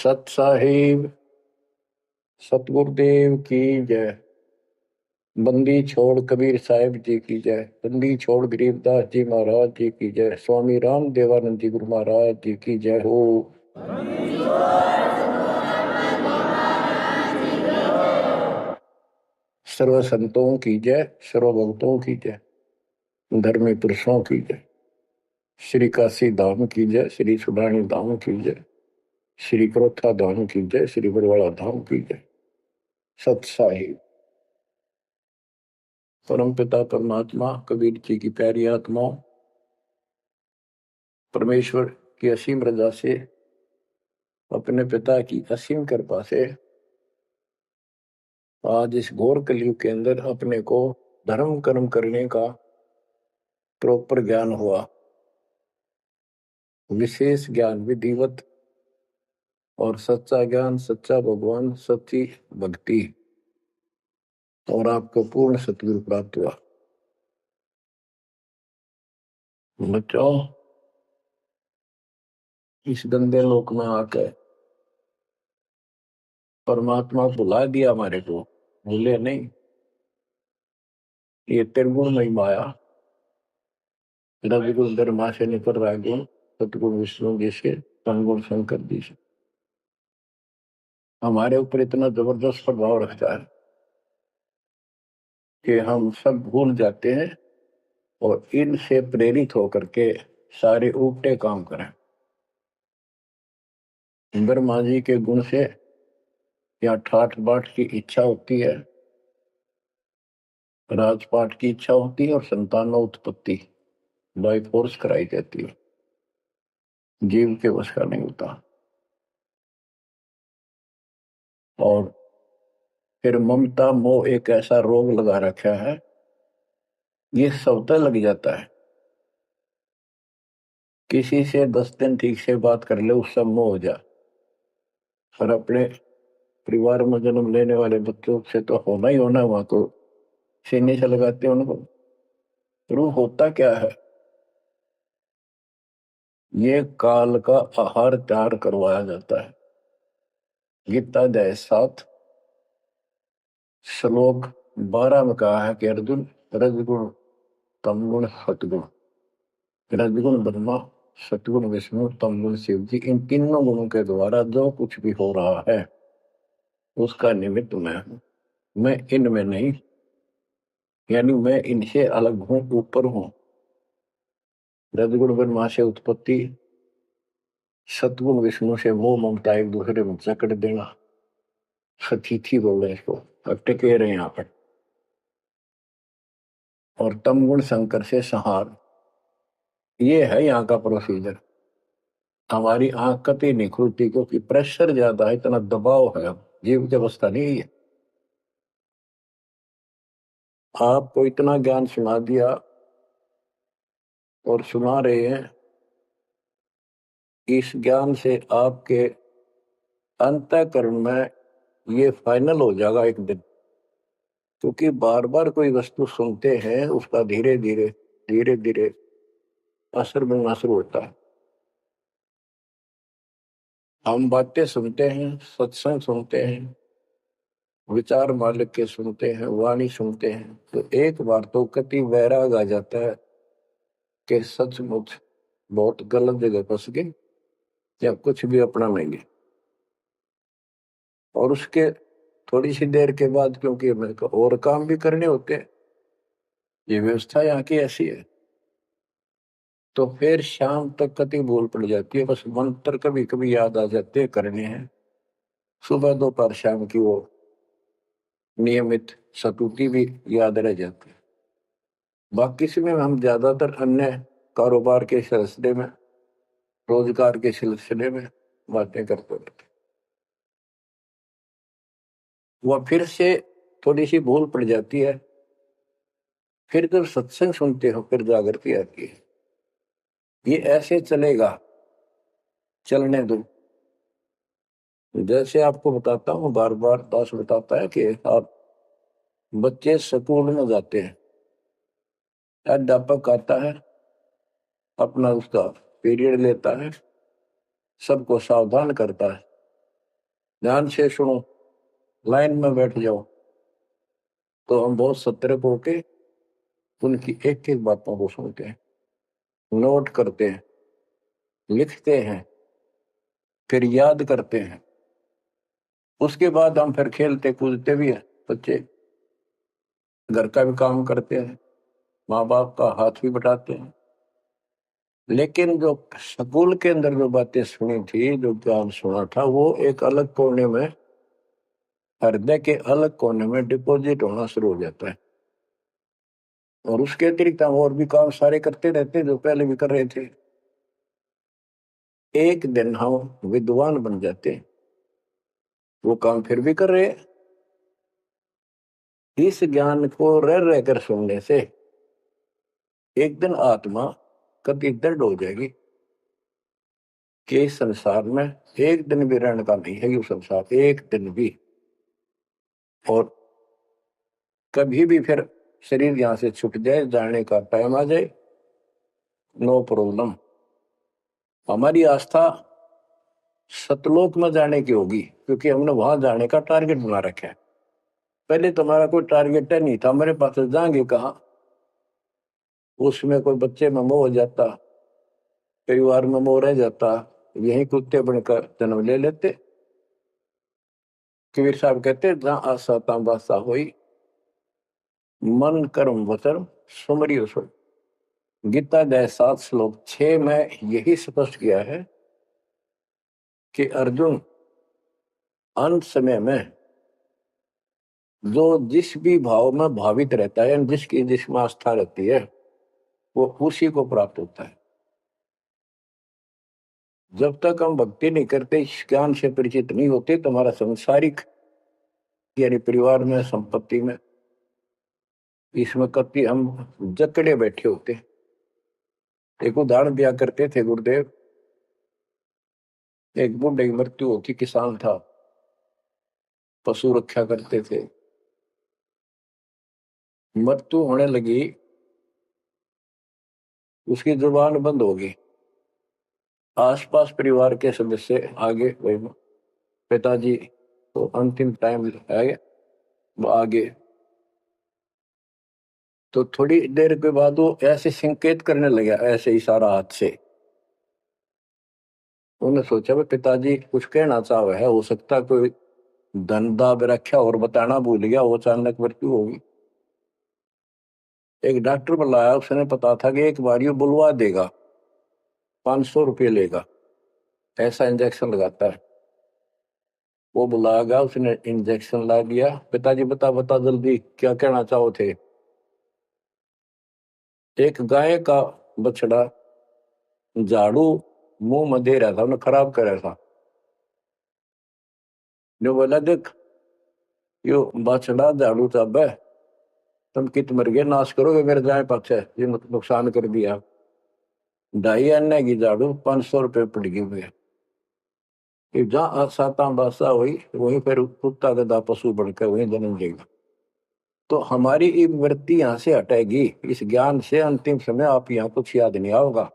सत साहिब सतगुरुदेव की जय। बंदी छोड़ कबीर साहिब जी की जय। बंदी छोड़ गरीबदास जी महाराज जी की जय। स्वामी राम देवानंद जी गुरु महाराज जी की जय हो। सर्व संतों की जय, सर्व भक्तों की जय, धर्मी पुरुषों की जय। श्री काशी धाम की जय, श्री सुडानी धाम की जय, श्री क्रोथा धाम की जय, श्री बरवाड़ा धाम की जय। सत साहिब परम पिता परमात्मा कबीर जी की प्यारी आत्माओं, परमेश्वर की असीम रजा से, अपने पिता की असीम कृपा से आज इस घोर कलयुग के अंदर अपने को धर्म कर्म करने का प्रॉपर ज्ञान हुआ, विशेष ज्ञान विधिवत, और सच्चा ज्ञान, सच्चा भगवान, सच्ची भक्ति, और आपको पूर्ण सतगुरु प्राप्त हुआ। बच्चों, इस गंदे लोक में आकर परमात्मा भुला दिया हमारे को, भूले नहीं। ये त्रिगुण माया, रविगुण धर्मा से निकल रहा गुण, सतगुण विष्णु जी से, तमगुण शंकर जी से हमारे ऊपर इतना जबरदस्त प्रभाव रखता है कि हम सब भूल जाते हैं और इनसे प्रेरित होकर के सारे उल्टे काम करें। ब्रह्मा जी के गुण से या ठाठ बाट की इच्छा होती है, राजपाट की इच्छा होती है, और संतान उत्पत्ति बाई फोर्स कराई जाती है। जीव के वश का नहीं होता। और फिर ममता मोह एक ऐसा रोग लगा रखा है, ये सबता लग जाता है। किसी से 10 दिन ठीक से बात कर ले, उससे मोह हो जा। और अपने परिवार में जन्म लेने वाले बच्चों से तो होना ही होना, वहां तो सीने से लगाते हैं उनको। रूह होता क्या है? ये काल का आहार तैयार करवाया जाता है। गीता अध्याय 7 श्लोक 12 में कहा है कि अर्जुन, रजगुण तमगुण सतगुण, रजगुण ब्रह्मा, सतगुण विष्णु, तमगुण शिव जी, इन तीनों गुणों के द्वारा जो कुछ भी हो रहा है उसका निमित्त मैं हूं। मैं इनमें नहीं, यानी मैं इनसे अलग हूं, ऊपर हूं। रजगुण ब्रह्मा से उत्पत्ति, सतगुण विष्णु से मोह ममता एक दूसरे में जकड़ देना, सतीथी बोल रहे इसको, अटके रहे यहाँ पर। और तमगुण शंकर से संहार, ये है यहाँ का प्रोसीजर। हमारी आंख कतई नहीं खुलती क्योंकि प्रेशर ज्यादा है, इतना दबाव है, जीव की अवस्था नहीं है। आपको इतना ज्ञान सुना दिया और सुना रहे हैं, इस ज्ञान से आपके अंतःकरण में ये फाइनल हो जाएगा एक दिन। क्योंकि बार बार कोई वस्तु सुनते हैं, उसका धीरे धीरे धीरे धीरे असर बनना शुरू होता है। हम बातें सुनते हैं, सत्संग सुनते हैं, विचार मालिक के सुनते हैं, वाणी सुनते हैं, तो एक बार तो कति वैराग आ जाता है कि सचमुच बहुत गलत जगह फंस गए या कुछ भी अपना लेंगे। और उसके थोड़ी सी देर के बाद, क्योंकि मेरे को और काम भी करने होते हैं, ये व्यवस्था यहाँ की ऐसी है, तो फिर शाम तक कति भूल पड़ जाती है। बस मंत्र कभी कभी याद आ जाते हैं, करने हैं। सुबह दोपहर शाम की वो नियमित सतुति भी याद रह जाती है। बाकी समय हम ज्यादातर अन्य कारोबार के सिलसिले में, रोजगार के सिलसिले में बातें करते रहते। वह फिर से थोड़ी सी भूल पड़ जाती है। फिर जब सत्संग सुनते हो फिर जागृति आती है। ये ऐसे चलेगा, चलने दो। जैसे आपको बताता हूँ, बार बार दास बताता है कि आप बच्चे स्कूल में जाते हैं, अध्यापक आता है, अपना उसका पीरियड लेता है, सबको सावधान करता है, ध्यान से सुनो, लाइन में बैठ जाओ। तो हम बहुत सतर्क होके उनकी एक एक बातों को सुनते हैं, नोट करते हैं, लिखते हैं, फिर याद करते हैं। उसके बाद हम फिर खेलते कूदते भी हैं। बच्चे घर का भी काम करते हैं, माँ बाप का हाथ भी बटाते हैं। लेकिन जो स्कूल के अंदर जो बातें सुनी थी, जो ज्ञान सुना था, वो एक अलग कोने में, हृदय के अलग कोने में डिपॉजिट होना शुरू हो जाता है। और उसके अतिरिक्त हम और भी काम सारे करते रहते हैं जो पहले भी कर रहे थे। एक दिन हम विद्वान बन जाते हैं, वो काम फिर भी कर रहे हैं। इस ज्ञान को रह रहकर सुनने से एक दिन आत्मा कभी दृढ़ हो जाएगी कि इस संसार में एक दिन भी रहने का नहीं है, ये संसार एक दिन भी। और कभी भी फिर शरीर यहां से छूट जाए, जाने का टाइम आ जाए, नो प्रॉब्लम। हमारी आस्था सतलोक में जाने की होगी, क्योंकि हमने वहां जाने का टारगेट बना रखा है। पहले तुम्हारा कोई टारगेट नहीं था, हमारे पास जाएंगे कहा। उसमें कोई बच्चे में मोह हो जाता, परिवार में मोह रह जाता, यही कुत्ते बनकर जन्म ले लेते। कबीर साहब कहते, जहां आशा तहां बासा हुई, मन कर्म वचन सुमरियो सो। गीता अध्याय 7 श्लोक 6 में यही स्पष्ट किया है कि अर्जुन, अंत समय में जो जिस भी भाव में भावित रहता है, जिसकी जिसमें आस्था रहती है, वो उसी को प्राप्त होता है। जब तक हम भक्ति नहीं करते, इस ज्ञान से परिचित नहीं होते, तो हमारा संसारिक यानी परिवार में, संपत्ति में, इसमें कभी हम जकड़े बैठे होते। एक उदाहरण दिया करते थे गुरुदेव। एक बूढ़े की मृत्यु होती, किसान था, पशु रक्षा करते थे। मृत्यु होने लगी, उसकी जुबान बंद हो गई। आसपास परिवार के सदस्य आगे, भाई पिताजी तो अंतिम टाइम है, वो आगे। तो थोड़ी देर के बाद वो ऐसे संकेत करने लगा, ऐसे इशारा हाथ से। उन्होंने सोचा भाई पिताजी कुछ कहना चाह है, हो सकता कोई धन दाब रखा और बताना भूल गया, वो अचानक मृत्यु होगी। एक डॉक्टर बुलाया, उसने पता था कि एक बार ये बुलवा देगा, 500 रुपये लेगा, ऐसा इंजेक्शन लगाता है। वो बुला गया, उसने इंजेक्शन ला दिया। पिताजी बता बता जल्दी क्या कहना चाहो थे। एक गाय का बछड़ा झाड़ू मुंह में दे रहा था, उन्हें खराब कर रहा था। जो बोला, देख यो बछड़ा झाड़ू चाब है, तुम कित मर गए, नाश करोगे मेरे गाय पक्ष है, ये नुकसान कर दिया। 2.5 आने की झाड़ू 500 रुपये पड़ गई मुझे। जहां साता बासा हुई, वहीं फिर कुत्ता गधा पशु बढ़कर वहीं जन्म लेगा। तो हमारी ये वृत्ति यहाँ से हटेगी। इस ज्ञान से अंतिम समय आप यहाँ कुछ याद नहीं आओगा।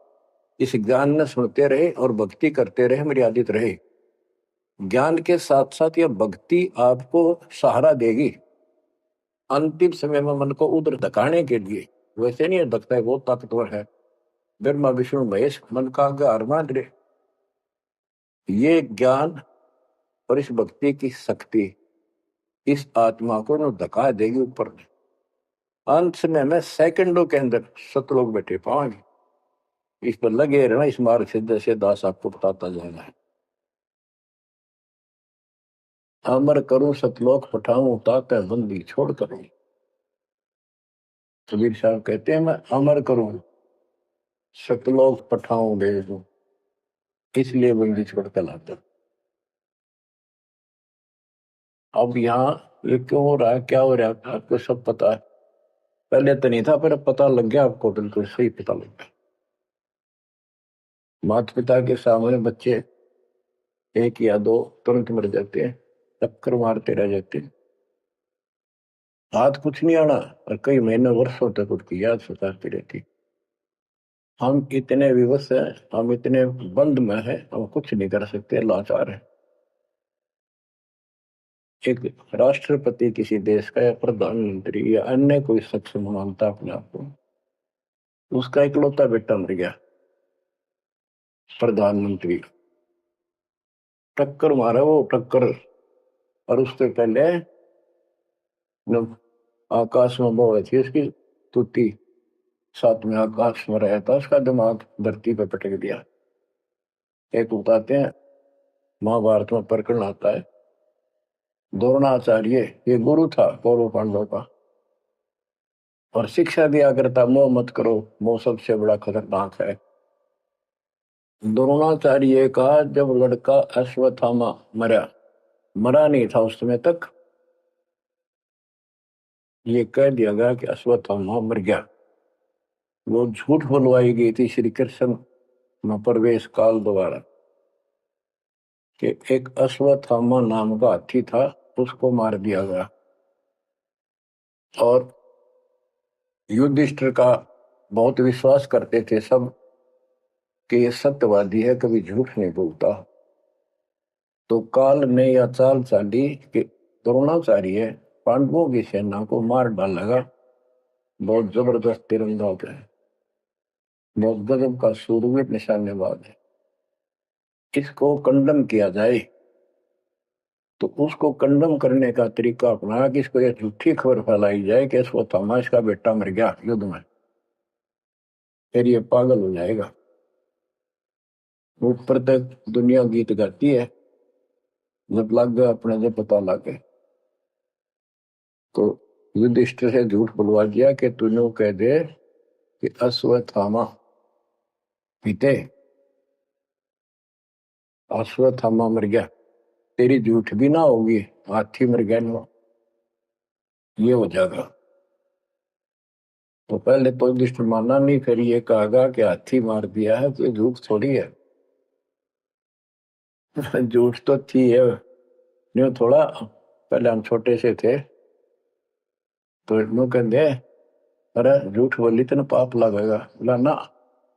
इस ज्ञान में सुनते रहे और भक्ति करते रहे, मर्यादित रहे। ज्ञान के साथ साथ यह भक्ति आपको सहारा देगी अंतिम समय में मन को उधर धकाने के लिए। वैसे नहीं धकता है, वो ताकतवर है, ब्रह्मा विष्णु महेश मन का आधार मान रहे। ये ज्ञान और इस भक्ति की शक्ति इस आत्मा को न धका देगी ऊपर। अंत समय में सेकंडों के अंदर सतलोक बैठे पाएंगे। इस पर लगे रहना, इस मार्ग से जैसे दास आपको बताता जाना है। अमर करूं सतलोक पठाऊं, ताते बंदी छोड़ करूं। कबीर साहब कहते हैं, मैं अमर करूं सतलोक पठाऊं भेज दूं, इसलिए बंदी छोड़ कर लाता। अब यहाँ ये क्यों हो रहा है, क्या हो रहा है, आपको सब पता है। पहले तो नहीं था, पर अब पता लग गया आपको, बिल्कुल सही पता लग गया। माता पिता के सामने बच्चे एक या दो तुरंत मर जाते हैं, चक्कर मारते रह जाते हैं, हाथ कुछ नहीं आना, और कई महीने वर्षों तक उसकी याद सताती रहती। हम इतने विवश हैं, हम इतने बंद में हैं, हम कुछ नहीं कर सकते, लाचार है। एक राष्ट्रपति किसी देश का या प्रधानमंत्री या अन्य कोई शख्स मानता अपने आप को, उसका इकलौता बेटा मर गया, प्रधानमंत्री, टक्कर मारा वो टक्कर, और उससे पहले जब आकाश में वो थी उसकी तुती, साथ में आकाश में रहा था, उसका दिमाग धरती पे पटक दिया। एक बताते हैं महाभारत में प्रकरण आता है, द्रोणाचार्य ये गुरु था कौरव पांडव का, और शिक्षा दिया करता मोह मत करो, मोह सबसे बड़ा खतरनाक है। द्रोणाचार्य का जब लड़का अश्वत्थामा मरा नहीं था उस समय तक, ये कह दिया गया कि अश्वत्थामा मर गया। वो झूठ बुलवाई गई थी श्री कृष्ण में प्रवेश काल द्वारा कि एक अश्वत्थामा नाम का हाथी था, उसको मार दिया गया। और युधिष्ठिर का बहुत विश्वास करते थे सब कि ये सत्यवादी है, कभी झूठ नहीं बोलता। तो काल ने यह चाल चाली कि द्रोणाचार्य पांडवों की सेना को मार डालेगा। बहुत जबरदस्त तीरंदाज है, बहुत गजब का सूरवीर निशानेबाज है, इसको कंडम किया जाए। तो उसको कंडम करने का तरीका अपनाया कि इसको यह झूठी खबर फैलाई जाए कि अश्वत्थामा इसका बेटा मर गया युद्ध में, फिर ये पागल हो जाएगा। ऊपर तक दुनिया गीत गाती है, जब लग गया अपने जब पता लग गया तो युधिष्ठिर से झूठ बुलवा दिया कि तूने कह दे कि अश्वत्थामा पीते, अश्वत्थामा मर गया, तेरी झूठ भी ना होगी, हाथी मर गया ना, ये हो जाएगा। तो पहले तो युधिष्ठिर माना नहीं, फिर ये कहा कि हाथी मार दिया है, तो झूठ थोड़ी है। झूठ तो थी है, न्यू थोड़ा। पहले हम छोटे से थे तो न्यू कहते अरे झूठ बोली तो ना पाप लगेगा, बोला ना,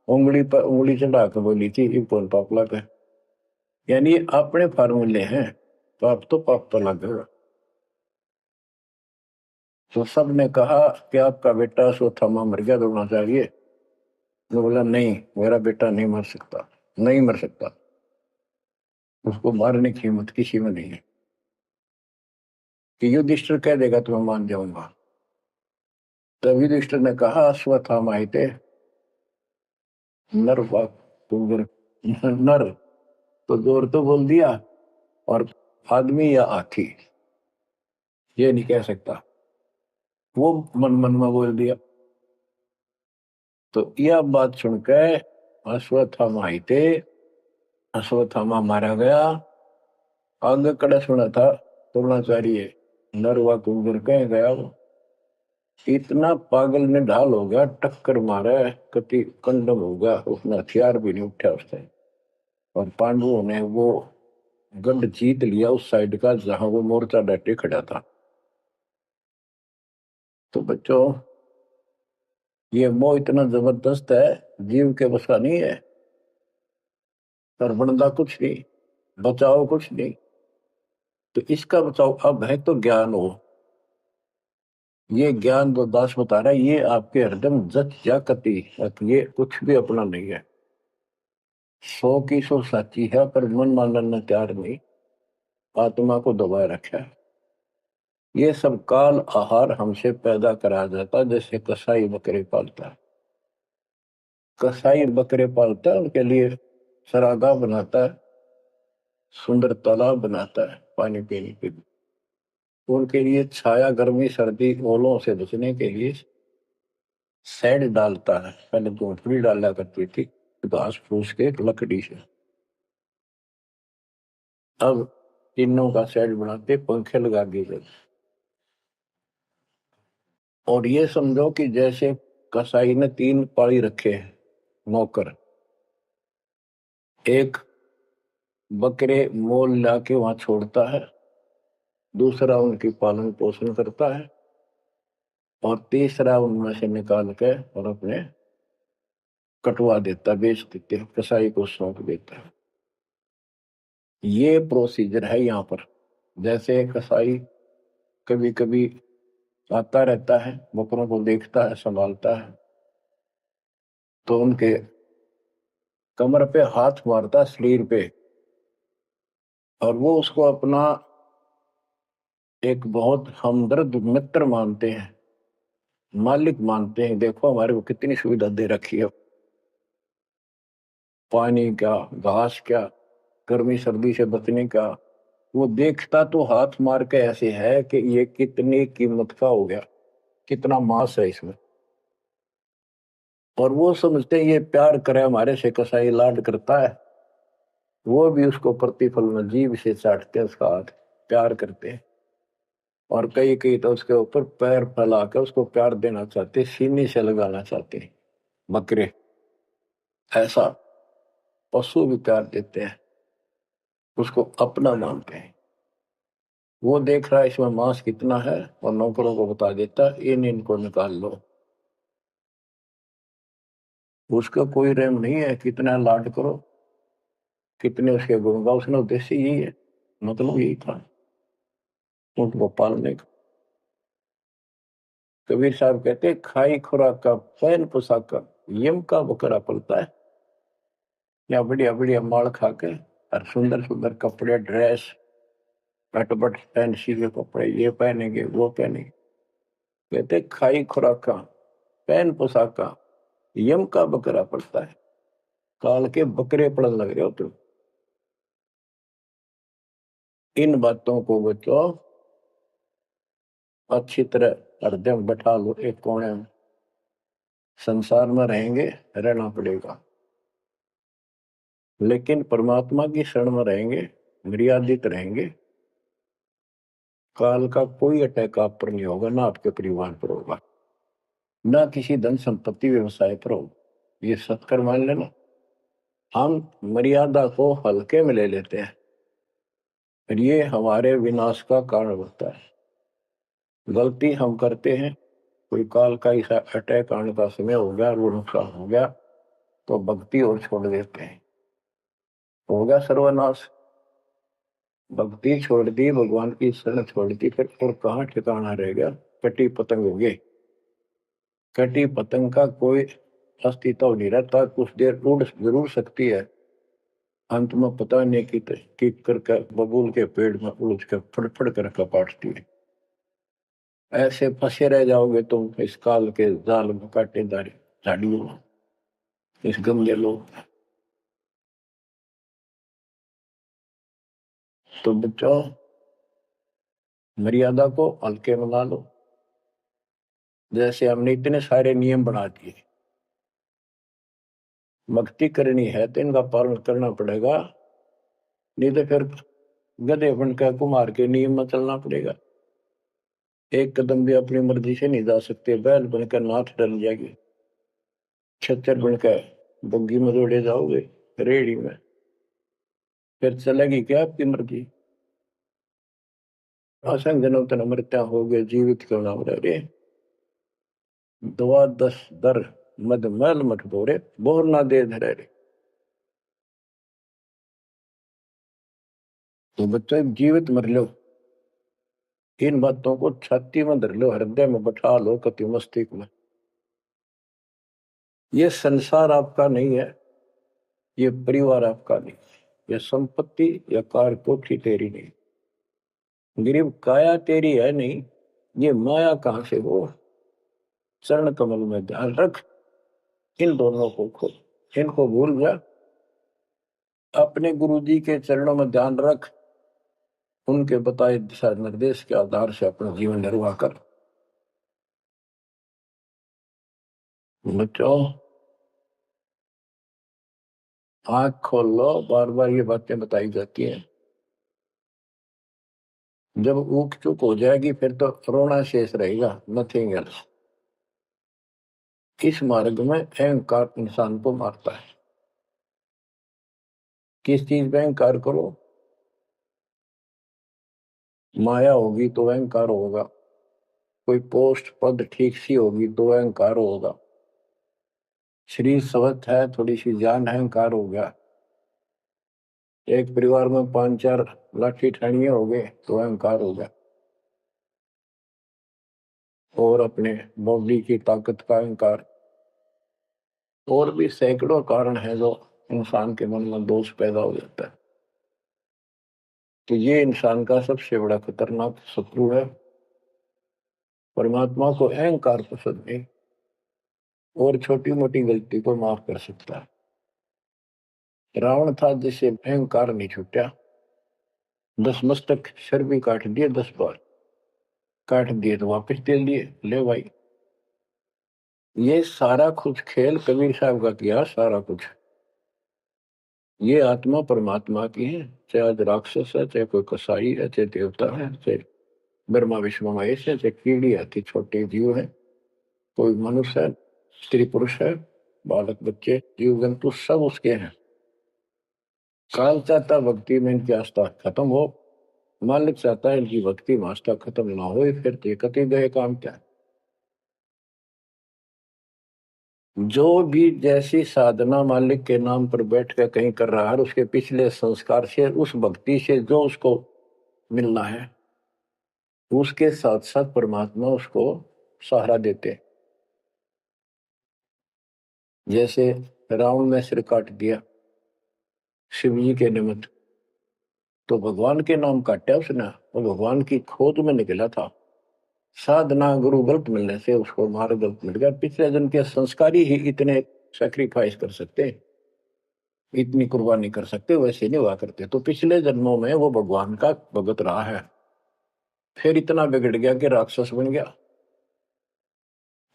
उंगली पर उंगली चढ़ा के बोली थी, ये कौन पाप लगे। यानी ये अपने फार्मूले हैं, पाप तो लगेगा। तो सबने कहा कि आपका बेटा अश्वत्थामा मर गया द्रोणाचार्य। तो बोला नहीं, मेरा बेटा नहीं मर सकता, नहीं मर सकता, उसको मारने की हिम्मत किसी में नहीं है। कि युधिष्ठिर कह देगा तो मैं मान जाऊंगा। तब युधिष्ठिर ने कहा अश्वत्थामा थे नर नर, तो जोर तो बोल दिया, और आदमी या हाथी ये नहीं कह सकता, वो मन मन में बोल दिया। तो यह बात सुनकर अश्वत्थामा थे, अश्वत्थामा मारा गया। आगे कड़ा सुना था द्रोणाचार्य नरवा कुंजर कह गया, वो इतना पागल ने ढाल हो गया, टक्कर मारा, कति कंडम हो गया, उसने हथियार भी नहीं उठा उसने। और पांडवों ने वो गढ़ जीत लिया उस साइड का जहां वो मोर्चा डटे खड़ा था। तो बच्चों, ये मोह इतना जबरदस्त है, जीव के बस का नहीं है। पर बनता कुछ नहीं, बचाओ कुछ नहीं। तो इसका बचाओ अब है तो ज्ञान हो। ये ज्ञान जो दास बता रहा है, ये आपके हृदय में जच जा कति, ये कुछ भी अपना नहीं है। 100 की 100 सच्ची है, पर मन मानने तैयार नहीं, आत्मा को दबाए रखा है। ये सब काल आहार हमसे पैदा कराया जाता है, जैसे कसाई बकरे पालता है। कसाई बकरे पालता है, उनके लिए सरागा बनाता है, सुंदर तालाब बनाता है पानी पीने के लिए, उनके लिए छाया, गर्मी, सर्दी, ओलों से बचने के लिए शेड डालता है। पहले झोंपड़ी डाला करती थी घास फूस के लकड़ी से, अब टीनों का शेड बनाते, पंखे लगा दिए जाते। और ये समझो कि जैसे कसाई ने 3 पाली रखे हैं नौकर, एक बकरे मोल लाके वहां छोड़ता है, दूसरा उनकी पालन पोषण करता है, और तीसरा उनमें से निकाल के और अपने कटवा देता, बेच देते हैं, कसाई को सौंप देता है। ये प्रोसीजर है यहाँ पर। जैसे कसाई कभी कभी आता रहता है, बकरों को देखता है, संभालता है, तो उनके कमर पे हाथ मारता, शरीर पे, और वो उसको अपना एक बहुत हमदर्द मित्र मानते हैं, मालिक मानते हैं। देखो हमारे को कितनी सुविधा दे रखी है, पानी क्या, घास क्या, गर्मी सर्दी से बचने का। वो देखता तो हाथ मार के ऐसे है कि ये कितनी कीमत का हो गया, कितना मांस है इसमें। और वो समझते हैं ये प्यार करे हमारे से, कसाई लाड करता है, वो भी उसको प्रतिफल में जीभ से चाटते हैं उसका हाथ, प्यार करते हैं। और कई कई तो उसके ऊपर पैर फैला कर उसको प्यार देना चाहते, सीने से लगाना चाहते हैं। बकरे ऐसा पशु भी प्यार देते हैं, उसको अपना मानते हैं। वो देख रहा है इसमें मांस कितना है, और नौकरों को बता देता है इनको निकाल लो। उसका कोई रहम नहीं है, कितना लाड करो, कितने उसके गुण गाओ। उसने उद्देश्य यही है, मतलब यही था उनको पालने का। कबीर साहब कहते हैं, खाई खुराक का पैन पोशाक का यम का बकरा पलता है। या बढ़िया बढ़िया माल खा के और सुंदर सुंदर कपड़े, ड्रेस, कटबट फैंसी के कपड़े, ये पहनेंगे वो पहनेंगे। कहते खाई खुराक का पैन पोशाक का यम का बकरा पड़ता है। काल के बकरे पड़न लग रहे हो तुम। इन बातों को बच्चों अच्छी तरह हृदय में बैठा लो, एक कोने में। संसार में रहेंगे, रहना पड़ेगा, लेकिन परमात्मा की शरण में रहेंगे, मर्यादित रहेंगे। काल का कोई अटैक आप पर नहीं होगा, ना आपके परिवार पर होगा, ना किसी धन संपत्ति व्यवसाय पर होगा। ये सत्कर मान लेना। हम मर्यादा को हल्के में ले लेते हैं, और ये हमारे विनाश का कारण बनता है। गलती हम करते हैं, कोई काल का ऐसा अटैक आने का समय हो गया, वो नुकसान हो गया, तो भक्ति और छोड़ देते हैं, हो गया सर्वनाश। भक्ति छोड़ दी, भगवान की शरण छोड़ दी, फिर और कहाँ ठिकाना रह गया। कटी पतंग हो गए। कटी पतंग का कोई अस्तित्व नहीं रहता, कुछ देर उड़ जरूर सकती है, अंत में पता नहीं कि करके बबूल के पेड़ में उलझ कर फड़फड़ कर कपाटती है। ऐसे फंसे रह जाओगे तुम इस काल के जाल में, कांटेदार झाड़ियों में, इस गंदे लोग। तो बच्चों, मर्यादा को हल्के में ला लो। जैसे हमने इतने सारे नियम बना दिए, भक्ति करनी है तो इनका पालन करना पड़ेगा, नहीं तो फिर गधे बनकर कुमार के नियम में चलना पड़ेगा। एक कदम भी अपनी मर्जी से नहीं जा सकते, बैल बनकर नाथ डल जाएगी, छच्चर बनकर बग्गी में दौड़े जाओगे, रेड़ी में, फिर चलेगी क्या आपकी मर्जी। असंग जन्म तन मृत्या हो गए, जीवित क्यों नाम रह रे। दवा दस दर मद मैल मठ बोरे, बोर ना दे धरे रे। तो बच्चों जीवित मर लो, इन बातों को छाती में धर लो, हृदय में बैठा लो, कति मस्तिष्क में। ये संसार आपका नहीं है, ये परिवार आपका नहीं, ये संपत्ति या कार कोठी तेरी नहीं, गरीब काया तेरी है नहीं, ये माया कहां से हो। चरण कमल में ध्यान रख, इन दोनों को खो, इनको भूल जा, अपने गुरु जी के चरणों में ध्यान रख, उनके बताए दिशा निर्देश के आधार से अपना जीवन निर्वाह कर। बच्चों आंख खोल लो, बार बार ये बातें बताई जाती हैं। जब ऊख चुप हो जाएगी फिर तो रोना शेष रहेगा, नथिंग एल्स। इस मार्ग में अहंकार इंसान को मारता है। किस चीज पे अहंकार करो, माया होगी तो अहंकार होगा, कोई पोस्ट पद ठीक सी होगी तो अहंकार होगा, शरीर स्वस्थ है, थोड़ी सी जान, अहंकार हो गया। एक परिवार में 5-4 लाठी ठानिया हो गए तो अहंकार हो गया, और अपने बॉडी की ताकत का अहंकार। और भी सैकड़ों कारण है जो इंसान के मन में दोष पैदा हो जाता है। तो ये इंसान का सबसे बड़ा खतरनाक शत्रु है। परमात्मा को अहंकार पसंद नहीं, और छोटी मोटी गलती को माफ कर सकता है। रावण था जिसे अहंकार नहीं छूटा, 10 मस्तक सर भी काट दिए, 10 बार काट दिए तो वापस दे दिए, ले भाई। ये सारा कुछ खेल कबीर साहब का किया, सारा कुछ। ये आत्मा परमात्मा की है, चाहे आज राक्षस है, चाहे कोई कसाई है, चाहे देवता है, चाहे ब्रह्मा विष्णु महेश है, चाहे कीड़ी आती छोटे जीव है, कोई मनुष्य है, स्त्री पुरुष है, बालक बच्चे जीव जंतु सब उसके हैं। काल चाहता भक्ति में इनकी आस्था खत्म हो, मालिक चाहता है इनकी भक्ति में आस्था खत्म ना हो, फिर तो कति गए काम क्या। जो भी जैसी साधना मालिक के नाम पर बैठ कर कहीं कर रहा है, उसके पिछले संस्कार से, उस भक्ति से जो उसको मिलना है, उसके साथ साथ परमात्मा उसको सहारा देते। जैसे रावण ने सिर काट दिया शिव जी के निमित्त, तो भगवान के नाम काटा उसने, वो भगवान की खोज में निकला था। साधना गुरु गलत मिलने से उसको मार्ग गलत मिल गया। पिछले जन्म के संस्कारी ही इतने सैक्रिफाइस कर सकते, इतनी कुर्बानी कर सकते, वैसे नहीं हुआ करते। तो पिछले जन्मों में वो भगवान का भगत रहा है, फिर इतना बिगड़ गया कि राक्षस बन गया।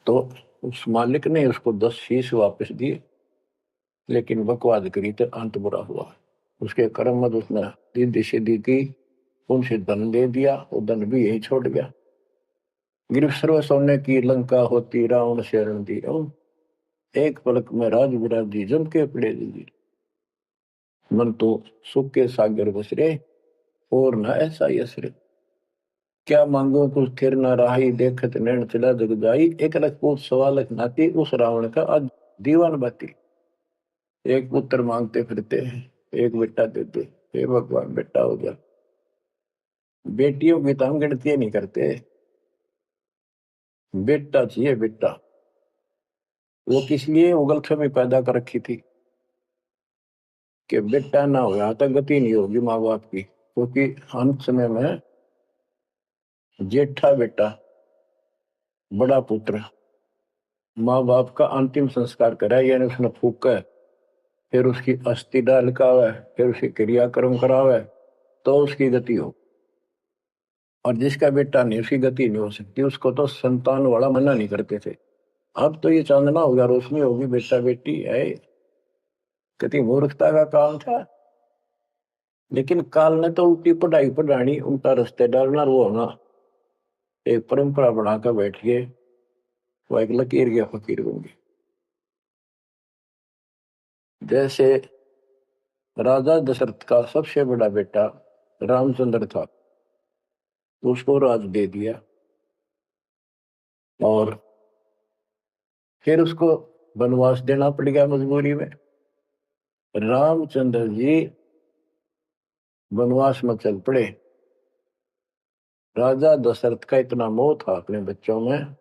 तो उस मालिक ने उसको 10 शीश वापस दिए, लेकिन बकवाद करी तो अंत बुरा हुआ। उसके कर्म मत उसने रिद्धि सिद्धि की, उनसे धन दे दिया, वो धन भी यही छोड़ गया। गिरफ्त सर्व सोने की लंका होती, रावण शरण दी, एक पलक में राज विराजी, जम के पड़े दी। मन तो सुख के सागर बसरे, और न ऐसा यसरे। क्या मांगो कुछ थिर न राही, देखत नैन चला जग जाई। एक लख पूत सवा लख नाती, उस रावण का आज दीवान बाती। एक पुत्र मांगते फिरते हैं, एक बेटा देते, हे भगवान बेटा हो गया। बेटियों की तो हम गिनती नहीं करते, बेटा चाहिए बेटा। वो किस लिए उगलथमी पैदा कर रखी थी कि बेटा ना हो तो गति नहीं होगी माँ बाप की। क्योंकि अंत समय में जेठा बेटा, बड़ा पुत्र, माँ बाप का अंतिम संस्कार करा, यानी उसने फूका, फिर उसकी अस्थि डाल का है, फिर उसकी क्रियाक्रम करावे, तो उसकी गति हो। और जिसका बेटा नहीं, उसकी गति नहीं हो सकती। उसको तो संतान वाला मना नहीं करते थे। अब तो ये चांदना होगा, रोशनी होगी, बेटा बेटी है, कितनी मूर्खता का काम था। लेकिन काल ने तो उल्टी पढ़ाई पढ़ानी, उल्टा रास्ते डालना, वो होना एक परंपरा बनाकर बैठ गए। वो एक लकीर के फकीर होंगे। जैसे राजा दशरथ का सबसे बड़ा बेटा रामचंद्र था, तो उसको राज दे दिया, और फिर उसको वनवास देना पड़ गया मजबूरी में। रामचंद्र जी वनवास में चल पड़े। राजा दशरथ का इतना मोह था अपने बच्चों में,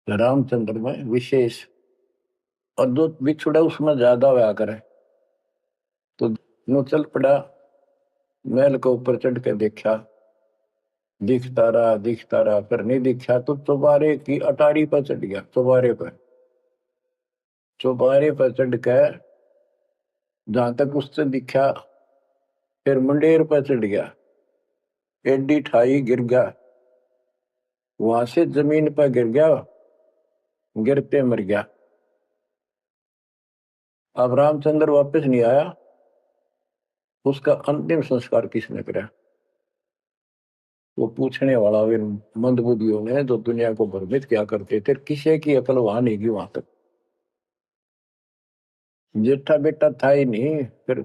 रामचंद्र में विशेष, और जो बिछुड़ा उसमें ज्यादा हुआ करे। तो नो चल पड़ा, महल के ऊपर चढ़ के देखा, दिखता रहा, फिर नहीं दिखा तो चौबारे की अटारी पर चढ़ गया। चौबारे पर चढ़ कर जहां तक उससे दिखा, फिर मुंडेर पर चढ़ गया, एडी ठाई गिर गया, वहां से जमीन पर गिर गया, गिरते मर गया। अब रामचंद्र वापस नहीं आया, उसका अंतिम संस्कार किसने करा? वो पूछने वाला वे मंदबुद्धियों ने जो दुनिया को भ्रमित क्या करते थे, किसी की अकल वहां नहीं गई वहां तक। जेठा बेटा था ही नहीं, फिर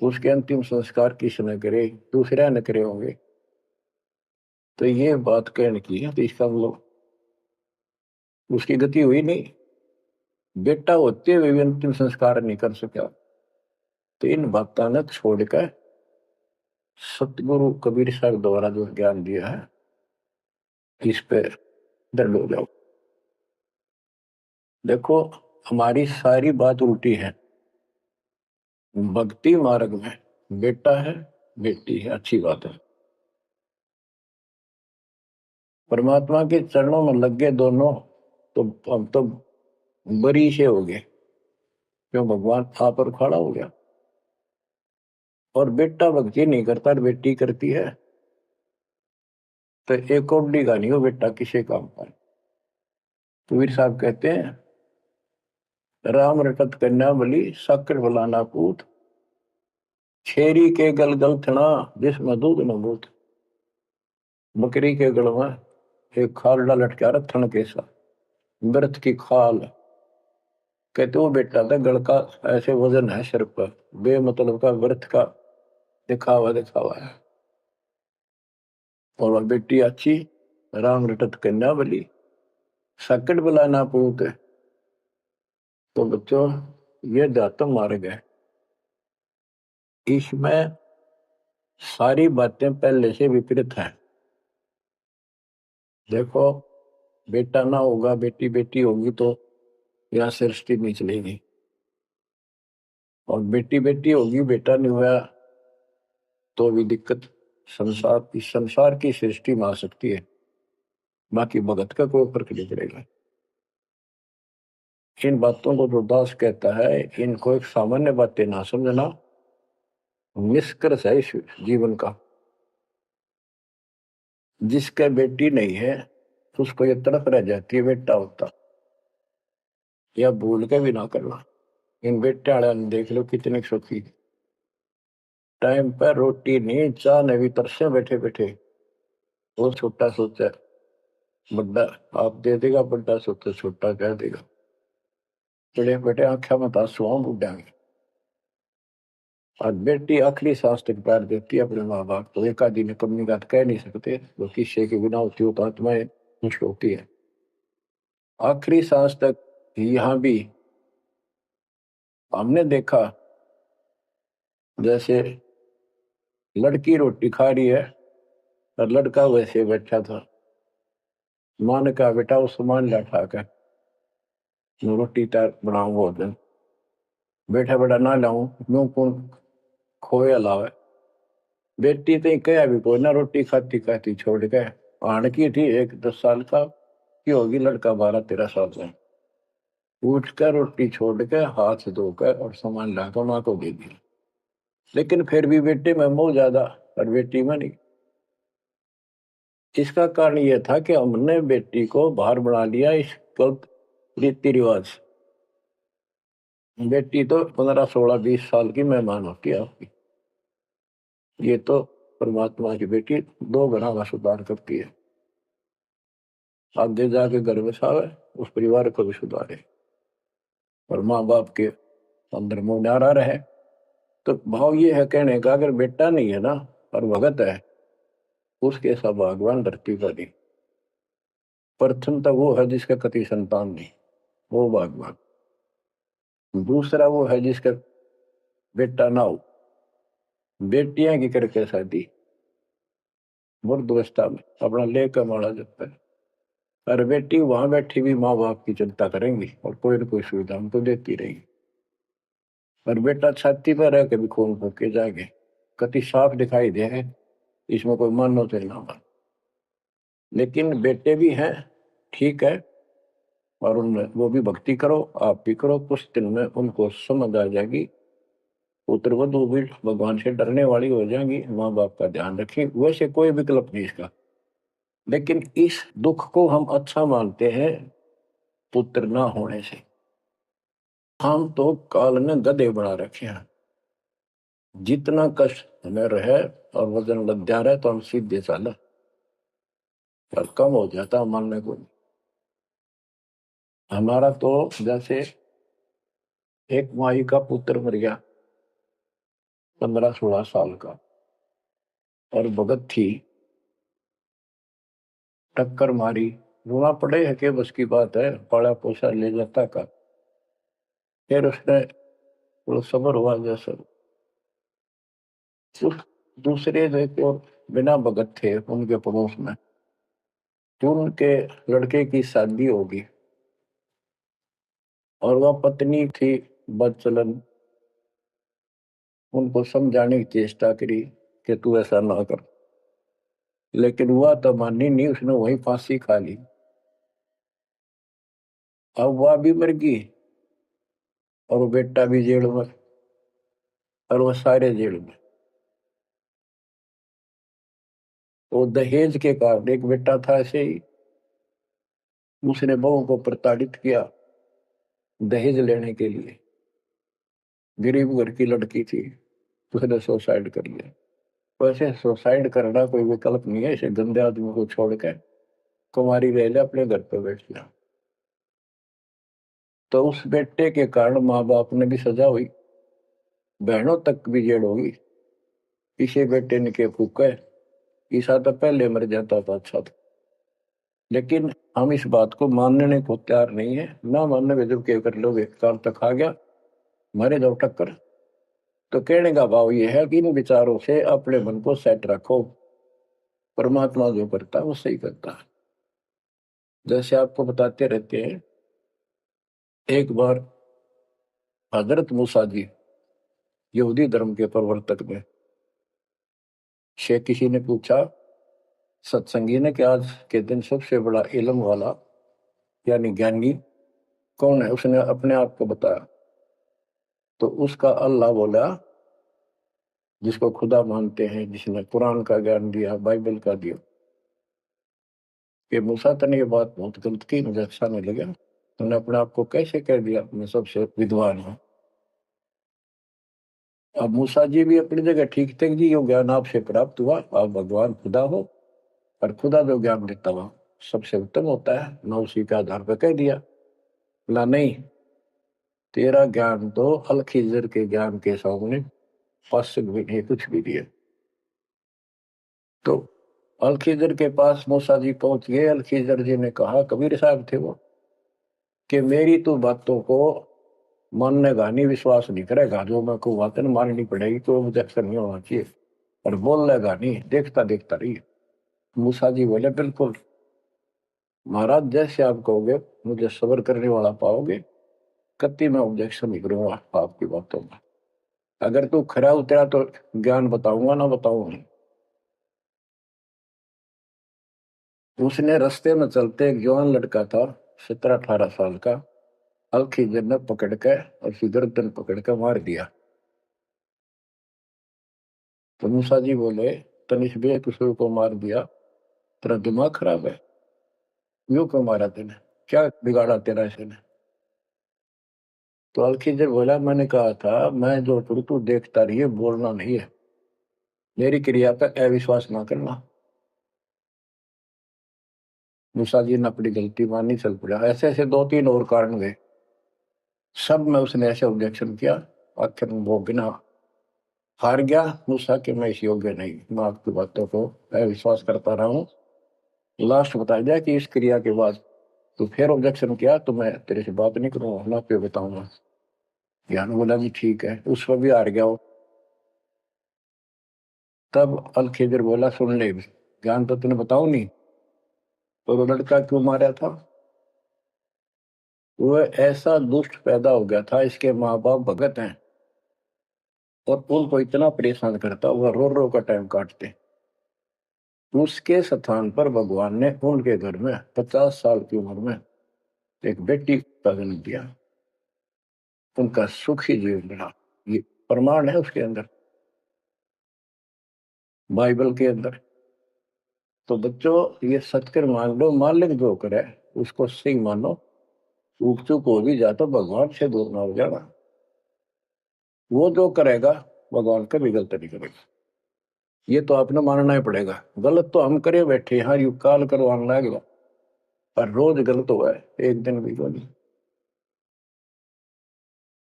उसके अंतिम संस्कार किसने करे? दूसरे ने करे होंगे। तो ये बात कहने की है, तो इसका मतलब उसकी गति हुई नहीं। बेटा होते हुए भी अंतिम संस्कार नहीं कर सका। तो इन बातों ने छोड़कर सतगुरु कबीर साहब द्वारा जो ज्ञान दिया है इस पे दृढ़ हो जाओ। देखो हमारी सारी बात उल्टी है। भक्ति मार्ग में बेटा है बेटी है अच्छी बात है, परमात्मा के चरणों में लग गए दोनों तो हम तो बरी से हो गए, क्यों भगवान आप पर खड़ा हो गया। और बेटा भक्ति नहीं करता बेटी करती है तो एक कोडी का नहीं हो बेटा किसी काम पर। कबीर साहब कहते हैं राम रटत कन्या बली साकर फलाना पूत, छेरी के गल गल थना जिसमें दूध न बूत। बकरी के गल में एक खाल लटका रहा थन के साथ, व्रत की खाल। कहते वो बेटा था गल का ऐसे वजन है सिर पर, बेमतलब का व्रत का दिखावा दिखावा है। और वह बेटी अच्छी राम रटत कन्या बली सकट बलाना पूत। तो बच्चों ये दातम मार्ग है, इसमें सारी बातें पहले से विपरीत हैं। देखो बेटा ना होगा बेटी बेटी होगी तो यह सृष्टि नहीं चलेगी, और बेटी बेटी होगी बेटा नहीं हुआ तो भी दिक्कत संसार की सृष्टि में आ सकती है। बाकी भगत का कोई फर्क नहीं पड़ेगा। इन बातों को जो दास कहता है इनको एक सामान्य बातें ना समझना, निष्कर्ष है इस जीवन का। जिसके बेटी नहीं है उसको ये तड़प रह जाती है बेटा होता, या भूल के भी ना करना। इन बेटे वाले देख लो कितने सुखी, टाइम पर रोटी नहीं चाह ने भी तरसे बैठे बैठे। वो छोटा सोचा बड़ा आप दे देगा, बड़ा सोचा छोटा कह देगा। बड़े बेटे आंखें में आंसू बुढ़ाएंगे। और बेटी आखिरी सांस तक प्यार देती है अपने माँ बाप को, एक आदि ने कमी बात कह नहीं सकते, वो किस्से के बिना होती हो तो आत्माएं नष्ट होती है। आखिरी सांस तक यहाँ भी हमने देखा जैसे लड़की रोटी खा रही है और लड़का वैसे बैठा था। माँ ने कहा बेटा वो सामान ला कर रोटी तैयार बनाऊ भोजन। बैठा बेटा ना लाऊं यूं कौन खोए अलावे। बेटी तो कह भी कोई ना रोटी खाती खाती छोड़ के आण की थी, एक 10 साल का की होगी, लड़का 12-13 साल का। उठ कर रोटी छोड़ के हाथ धोकर और सामान लाकर माँ को दे दिया। लेकिन फिर भी बेटे में मोह ज्यादा और बेटी में नहीं। इसका कारण यह था कि हमने बेटी को बाहर बना लिया इस गलत रीति रिवाज। बेटी तो 15-16-20 साल की मेहमान होती है आपकी, ये तो परमात्मा की बेटी 2 गुना का सुधार करती है। आगे जाके घर बसावे उस परिवार को भी सुधारे और माँ बाप के अंदर मोह न्यारा रहे। तो भाव ये है कहने का अगर बेटा नहीं है ना और भगत है उसके सब भगवान धरती पर नहीं। प्रथम तो वो है जिसका कति संतान नहीं, वो भगवान। दूसरा वो है जिसका बेटा ना हो, बेटियां की करके शादी वृद्धावस्था में अपना लेकर माड़ा जब है। और बेटी वहां बैठी भी माँ बाप की चिंता करेंगी और कोई न कोई सुविधा उनको देती रहेगी। और बेटा छाती पर रह के भी खून फूके जाएंगे, कति साफ दिखाई दे है, इसमें कोई मानो तो ना मान। लेकिन बेटे भी हैं ठीक है, और उनमें वो भी भक्ति करो आप भी करो, कुछ दिन में उनको समझ आ जाएगी। पुत्र वधु भी भगवान से डरने वाली हो जाएंगी, माँ बाप का ध्यान रखें, वैसे कोई विकल्प नहीं इसका। लेकिन इस दुख को हम अच्छा मानते हैं पुत्र ना होने से। हम तो काल ने गधे बना रखे हैं, जितना कष्ट हमें रहे और वजन लग जा रहा है तो हम सीधे चाला और कम हो जाता मानने को। हमारा तो जैसे एक माई का पुत्र मर गया 15-16 साल का, और भगत थी, टक्कर मारी, रोना पड़े है कि बस की बात है, पाला पोसा ले जाता का। फिर उसने थोड़ा सबर हुआ जैसा उस दूसरे देखो बिना भगत थे उनके पड़ोस में, जो उनके लड़के की शादी होगी और वह पत्नी थी बदचलन, उनको समझाने की चेष्टा करी कि तू ऐसा ना कर, लेकिन वह तो मानी नहीं, उसने वही फांसी खा ली। अब वह भी मर गई और वो बेटा भी जेल में और वो सारे जेल में। वो दहेज के कारण, एक बेटा था ऐसे ही, उसने बहू को प्रताड़ित किया दहेज लेने के लिए, गरीब घर की लड़की थी, उसने सुसाइड कर लिया। वैसे सुसाइड करना कोई विकल्प नहीं है, इसे गंदे आदमी को छोड़ के कुमारी रह ले, अपने घर पे बैठ जा। तो उस बेटे के कारण माँ बाप ने भी सजा हुई, बहनों तक भी जेल होगी। इसे बेटे ने के फूका है, ईसा तो पहले मर जाता था अच्छा था। लेकिन हम इस बात को मानने को तैयार नहीं है, ना मानने में जब क्या कर लोगे, काम तक आ गया मारे जाओ टक्कर। तो कहने का भाव ये है कि इन विचारों से अपने मन को सेट रखो, परमात्मा जो करता है वो सही करता है। जैसे आपको बताते रहते हैं, एक बार हजरत मूसा जी यहूदी धर्म के प्रवर्तक में से किसी ने पूछा सत्संगी ने कि आज के दिन सबसे बड़ा इल्म वाला यानी ज्ञानी कौन है, उसने अपने आप को बताया। तो उसका अल्लाह बोला, जिसको खुदा मानते हैं, जिसने कुरान का ज्ञान दिया, बाइबल का दिया। कि मूसा तने ये बात बहुत गलत की, मुझे अच्छा नहीं लगा, तुमने अपने आप को कैसे कह दिया मैं सबसे विद्वान हूँ। अब मूसा जी भी अपनी जगह ठीक थे जी, यो ज्ञान आपसे प्राप्त हुआ, आप भगवान खुदा हो, और खुदा जो ज्ञान देता हुआ सबसे उत्तम होता है, मैं उसी के आधार पर कह दिया। ना नहीं, तेरा ज्ञान तो अल खिजर के ज्ञान के सामने फर्स्ट भी नहीं, कुछ भी नहीं है। तो अल खिजर के पास मूसा जी पहुंच गए। अल खिजर जी ने कहा, कबीर साहब थे वो, कि मेरी तो बातों को माननेगा नहीं, विश्वास नहीं करेगा, जो मैं को बातें माननी पड़ेगी, तो ऑब्जेक्शन नहीं होना चाहिए, और बोल लेगा नहीं, देखता देखता रही। मूसा जी बोले, बिल्कुल महाराज, जैसे आप कहोगे, मुझे सब्र करने वाला पाओगे, कति मैं ऑब्जेक्शन नहीं करूंगा आपकी बातों में। अगर तू खरा उतरा तो ज्ञान बताऊंगा, ना बताऊंगा। उसने रास्ते में चलते एक जवान लड़का था, 17-18 साल का, अलखीजर ने पकड़ के और उसकी गर्दन पकड़ के मार दिया। तो मूसा जी बोले, तनिष बेकसूर को मार दिया, तेरा दिमाग खराब है, यूं क्यों मारा तेने, क्या बिगाड़ा तेरा इसने। तो अलखीजर बोला, मैंने कहा था मैं जो करूँ तू देखता रहिए, बोलना नहीं है, मेरी क्रिया पर अविश्वास ना करना। मूसा जी ने अपनी गलती मानी, चल पड़ा। ऐसे ऐसे 2-3 और कारण गए, सब में उसने ऐसे ऑब्जेक्शन किया, आखिर वो बिना हार गया मूसा कि मैं इस योग्य नहीं, मैं आपकी बातों को विश्वास करता रहा हूँ। लास्ट बता दिया कि इस क्रिया के बाद तो फिर ऑब्जेक्शन किया तो मैं तेरे से बात नहीं करूंगा, ना पे बताऊंगा। ज्ञान बोला जी ठीक है, उस पर भी हार गया वो। तब अल खिजर बोला, सुन ले, ज्ञान तो तूने बताऊ नहीं, तो वो लड़का क्यों मारा था। वो ऐसा दुष्ट पैदा हो गया था, इसके माँ बाप भगत हैं और उनको इतना परेशान करता, वह रो रो का टाइम काटते। उसके स्थान पर भगवान ने उनके घर में 50 साल की उम्र में एक बेटी का जन्म दिया, उनका सुखी जीवन रहा। ये प्रमाण है उसके अंदर, बाइबल के अंदर। तो बच्चों, ये सत्य मान लो, मालिक जो करे उसको सही मानो, ऊक चूक हो भी जा तो भगवान से दूर ना हो जाना। वो जो करेगा भगवान कभी गलत नहीं करेगा, ये तो आपने मानना ही पड़ेगा। गलत तो हम करे बैठे, हाँ यू काल करवाने लगे, पर रोज गलत हुआ है, एक दिन भी तो नहीं।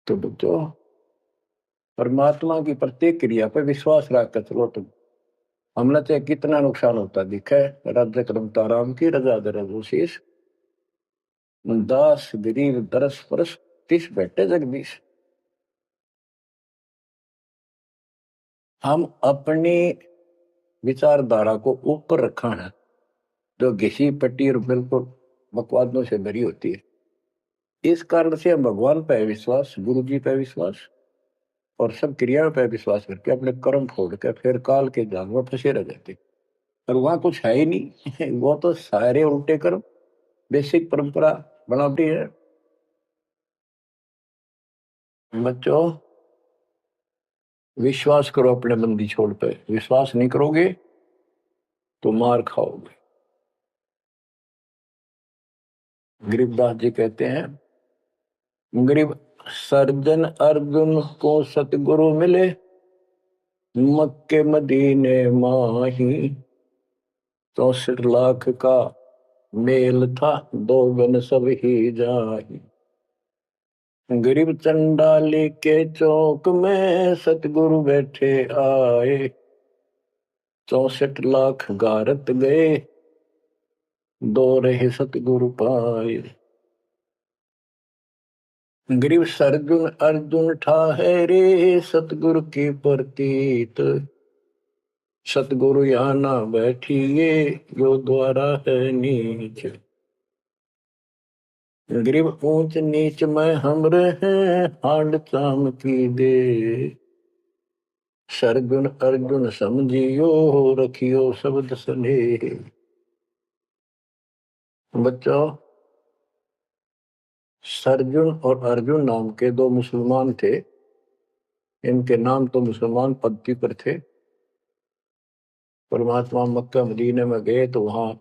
तो बच्चों, परमात्मा की प्रत्येक क्रिया पर विश्वास रख कर चलो तुम। हमने चाहे कितना नुकसान होता दिखा है, राज्य करमता राम की रजा दरशीष, दास गरीब दरस परस तिस बैठे जगदीश। हम अपनी विचारधारा को ऊपर रखा है, जो घिसी पट्टी और बिल्कुल बकवादों से भरी होती है। इस कारण से हम भगवान पे विश्वास, गुरु जी पे विश्वास और सब क्रियाओं पे विश्वास करके अपने कर्म छोड़ के फिर काल के जाल में फंसे रह जाते। और वहां कुछ है ही नहीं वो तो सारे उल्टे कर्म, बेसिक परंपरा बनावटी है। बच्चों, विश्वास करो अपने बंदी छोड़ पे, विश्वास नहीं करोगे तो मार खाओगे। गरीबदास जी कहते हैं, गरीब सर्जन अर्जुन को सतगुरु मिले, मक्के मदीने माही, 64 लाख का मेल था, दो गन सब ही जाही। गरीब चंडाली के चौक में सतगुरु बैठे आए, 64 लाख गारत गए, दो रहे सतगुरु पाए। गरीब सरजुन अर्जुन ठाहरे, सतगुरु की प्रतीत, सतगुरु यहाँ ना बैठिए, यो द्वारा है नीच। गरीब ऊंच नीच में हम रहे, हांड चाम की दे, सरजुन अर्जुन समझियो, रखियो शब्द स्नेह। बच्चों, सरजुन और अर्जुन नाम के दो मुसलमान थे। इनके नाम तो मुसलमान पद्धति पर थे। परमात्मा मक्का मदीने में गए तो वहां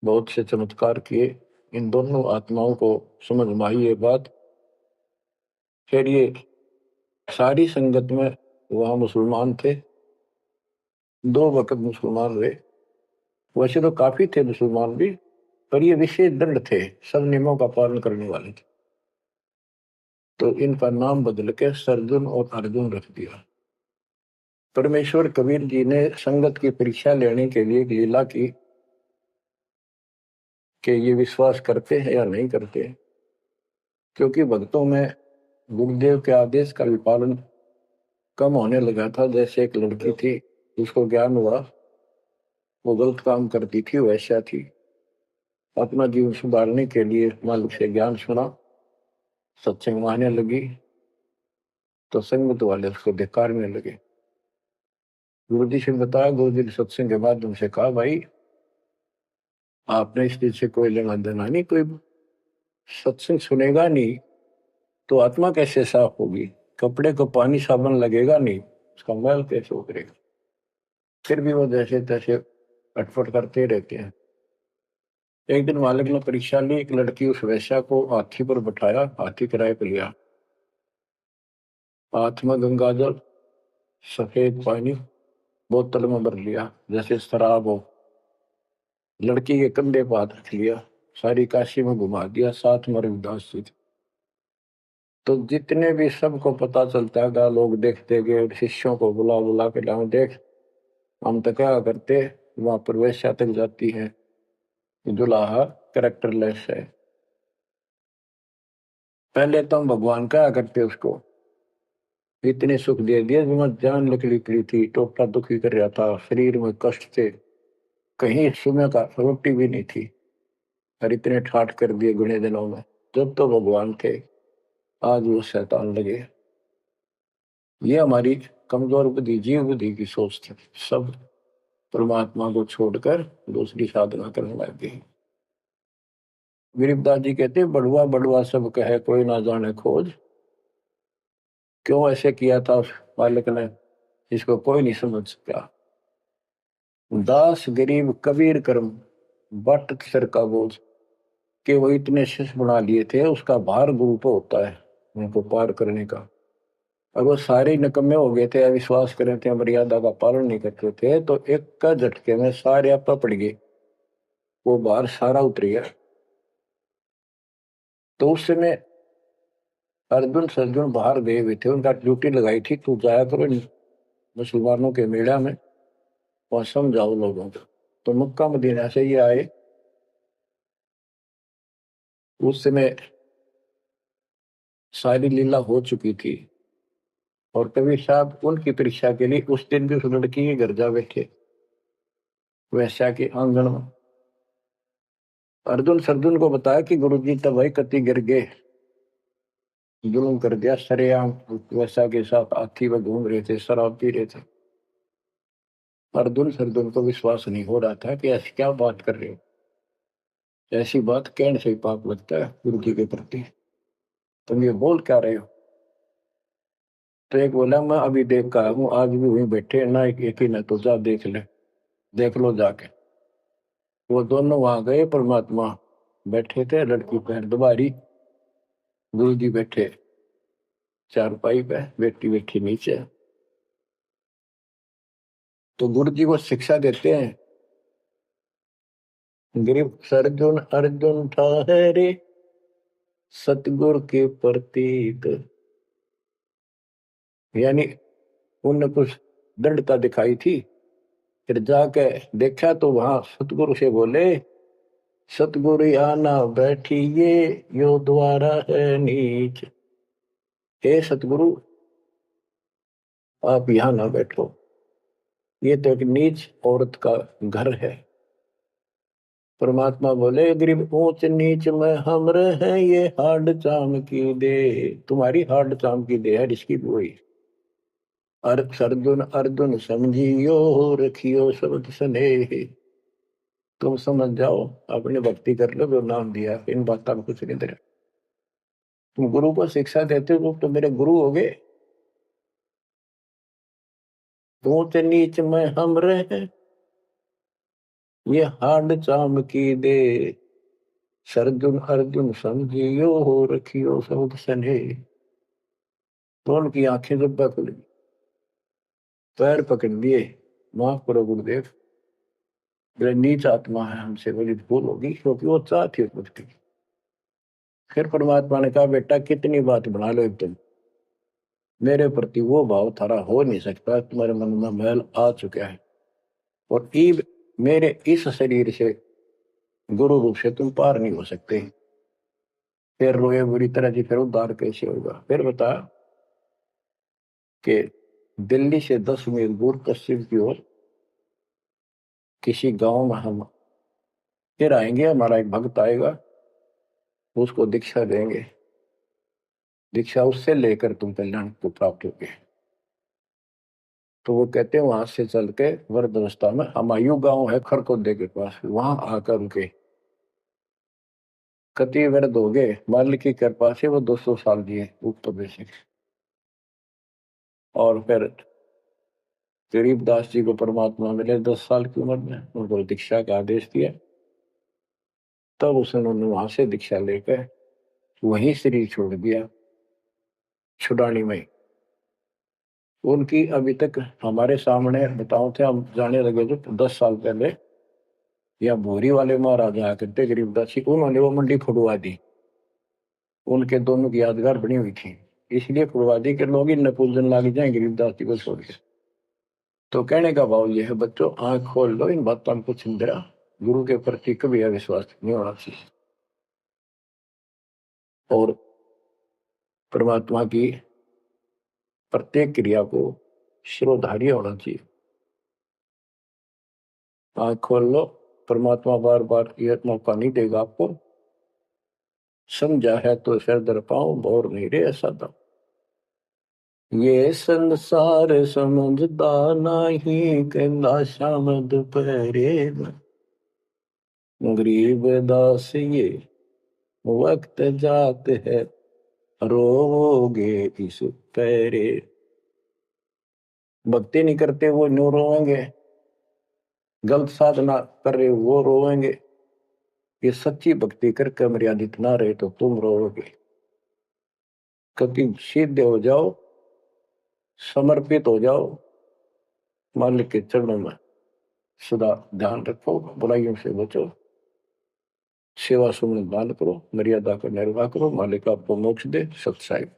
बहुत से चमत्कार किए। इन दोनों आत्माओं को समझ में आई ये बात। फिर ये सारी संगत में वहां मुसलमान थे, 2 वक्त मुसलमान रहे। वैसे तो काफी थे मुसलमान भी, पर ये विशेष दंड थे, सब नियमों का पालन करने वाले थे। तो इनका नाम बदल के सरजुन और अर्जुन रख दिया। परमेश्वर कबीर जी ने संगत की परीक्षा लेने के लिए एक लीला की कि ये विश्वास करते हैं या नहीं करते। क्योंकि भक्तों में गुरुदेव के आदेश का भी पालन कम होने लगा था। जैसे एक लड़की थी, उसको ज्ञान हुआ वो गलत काम करती थी, वैसा थी। अपना जीवन सुधारने के लिए मालिक से ज्ञान सुना, सत्संग मानने लगी, तो संगत वाले उसको धिक्कारने लगे। गुरु जी से बताया, गुरु जी ने सत्संग के बाद उनसे कहा, भाई आपने इस चीज से कोई लेना देना नहीं, कोई सत्संग सुनेगा नहीं तो आत्मा कैसे साफ होगी, कपड़े को पानी साबुन लगेगा नहीं, उसका मैल कैसे उतरेगा। फिर भी वो जैसे तैसे अटपट करते रहते हैं। एक दिन मालिक ने परीक्षा ली, एक लड़की उस वैश्या को हाथी पर बैठाया, हाथी किराए पर लिया, हाथ में गंगा जल, सफेद पानी बोतल में भर लिया जैसे शराब हो, लड़की के कंधे पर हाथ रख लिया, सारी काशी में घुमा दिया, साथ में रविदास जी थे। तो जितने भी सबको पता चलता है, लोग देखते गए, शिष्यों को बुला बुला के लाओ, देख हम तो क्या करते, वहां पर वैश्या तक जाती है, दुल्हा कैरेक्टरलेस है। पहले तो हम भगवान क्या करते उसको, इतने सुख दे दिए, जान निकली पड़ी थी, टोटा दुखी कर रहा था, शरीर में कष्ट थे, कहीं सुबह का रोटी भी नहीं थी, और इतने ठाट कर दिए गुने दिनों में। जब तो भगवान थे, आज वो शैतान लगे। ये हमारी कमजोर बुद्धि, जीव बुद्धि की सोच थी। सब परमात्मा को छोड़कर दूसरी साधना करने लग गई। गरीबदास जी कहते, बड़ुआ बड़ुआ सब कहे, कोई ना जाने खोज। क्यों ऐसे किया था उस मालिक ने, इसको कोई नहीं समझ सका। दास गरीब कबीर कर्म, बट सर का बोझ, कि वो इतने शिष्य बना लिए थे, उसका भार गुरु पे होता है उनको पार करने का। और वो सारे निकम्मे हो गए थे, अविश्वास करे थे, मर्यादा का पालन नहीं करते थे, तो एक का झटके में सारे आपा पड़ गए, वो भार सारा उतर गया। तो उस समय अर्जुन सर्जुन बाहर गए हुए थे, उनका ड्यूटी लगाई थी, तू जाया करो मुसलमानों के मेला में और समझाओ लोगों को। तो मक्का मदीना से ये आए। उस समय सारी लीला हो चुकी थी, और कबीर साहब उनकी परीक्षा के लिए उस दिन भी उस लड़की के घर जा बैठे, वैश्या के आंगन में। अर्जुन सरजुन को बताया कि गुरुजी तब भाई कति गिर गए, जुल्म कर दिया सरेआम, वैसा के साथ हाथी में घूम रहे थे, शराब पी रहे थे। अर्जुन सरजुन को विश्वास नहीं हो रहा था कि ऐसी क्या बात कर रहे हो, ऐसी बात कहने से ही पाप लगता है गुरु जी के प्रति, तुम ये बोल क्या रहे हो। तो एक बोला मैं अभी देख का हूँ, आज भी वहीं बैठे ना, एक ही न तो जा देख ले, देख लो जाके। वो दोनों वहां गए, परमात्मा बैठे थे, लड़की पैर दुबारी, गुरु जी बैठे चारपाई पे, बेटी बैठी नीचे। तो गुरु जी को शिक्षा देते हैं, गिरिप सरजुन अर्जुन ठहरे सतगुरु के प्रतीत, यानी उनने कुछ दृढ़ता दिखाई थी। फिर जाके देखा तो वहां सतगुरु से बोले, सतगुरु आना बैठिए यो द्वारा है नीच, हे सतगुरु आप यहाँ ना बैठो, ये तो एक नीच औरत का घर है। परमात्मा बोले गरीब ऊंच नीच में हम रहे, ये हाड चाम की दे, तुम्हारी हाड चाम की दे है इसकी कोई। अर्जुन अर्जुन समझियो रखियो शब्द स्नेह, तुम समझ जाओ, अपनी भक्ति कर लो, जो नाम दिया, इन बातों में कुछ नहीं दे। तुम गुरु को शिक्षा देते हो तो मेरे गुरु हो गए। ऊंच नीच में हम रहे, ये हाड चाम की दे, सरजुन अर्जुन समझियो हो रखियो शब्द स्नेह। तो उनकी आंखें जब खुल गई, पैर पकड़ लिए, माफ करो गुरुदेव, मेरे नीच आत्मा है, हमसे बड़ी भूल होगी, क्योंकि वो चाहती है कुछ की। फिर परमात्मा ने कहा बेटा कितनी बात बना लो तुम, मेरे प्रति वो भाव थारा हो नहीं सकता, तुम्हारे मन में मैल आ चुका है, और ईब मेरे इस शरीर से गुरु रूप से तुम पार नहीं हो सकते। फिर रोए बुरी तरह जी, फिर उद्धार कैसे होगा। फिर बता कि दिल्ली से 10 मील दूर पश्चिम की ओर किसी गांव में हम फिर आएंगे, हमारा एक भक्त आएगा, उसको दीक्षा देंगे, दीक्षा उससे लेकर तुम कल्याण को प्राप्त होगे। तो वो कहते हैं वहां से चल के वृद्धावस्था में हमायूं गांव है खरकोदे के पास, वहां आकर उनके कति वृद्ध हो गए, मालिक की कृपा से वो 200 साल जिए ऊपर बेसिक। और फिर गरीबदास जी को परमात्मा मिले 10 साल की उम्र में, उनको दीक्षा का आदेश दिया। तब उसने वहां से दीक्षा लेकर वहीं शरीर छोड़ दिया, छुड़ानी में। उनकी अभी तक हमारे सामने बताओ थे, हम जाने लगे थे 10 साल पहले, या भोरी वाले महाराजा करते गरीबदास जी, उन्होंने वो मंडी खुड़वा दी, उनके दोनों की यादगार बनी हुई थी, इसलिए खुड़वा दी कि लोग इन पूजन लाग जाए गरीबदास जी को छोड़ के। तो कहने का भाव यह है बच्चों, आंख खोल लो, इन बातों को चिंतरा, गुरु के प्रति कभी अविश्वास नहीं होना चाहिए, और परमात्मा की प्रत्येक क्रिया को शिरोधार्य होना चाहिए। आंख खोल लो, परमात्मा बार बार यह मौका नहीं देगा आपको, समझा है तो सिर दर पाओ, और नहीं रे ऐसा दो। ये संसार समझदा नहीं, कहना शाम दोपहरे में, गरीब दास ये वक्त जात है, रोओगे इस पैरे। भक्ति नहीं करते वो न्यू रोएंगे, गलत साधना कर रहे वो रोएंगे, ये सच्ची भक्ति करके मर्यादित ना रहे तो तुम रोओगे। कभी सीधे हो जाओ, समर्पित हो जाओ, मालिक के चरणों में सदा ध्यान रखो, बुराइयों से बचो, सेवा सुमन दान करो, मर्यादा का निर्वाह करो, मालिक आपको मोक्ष दे। सत साहिब।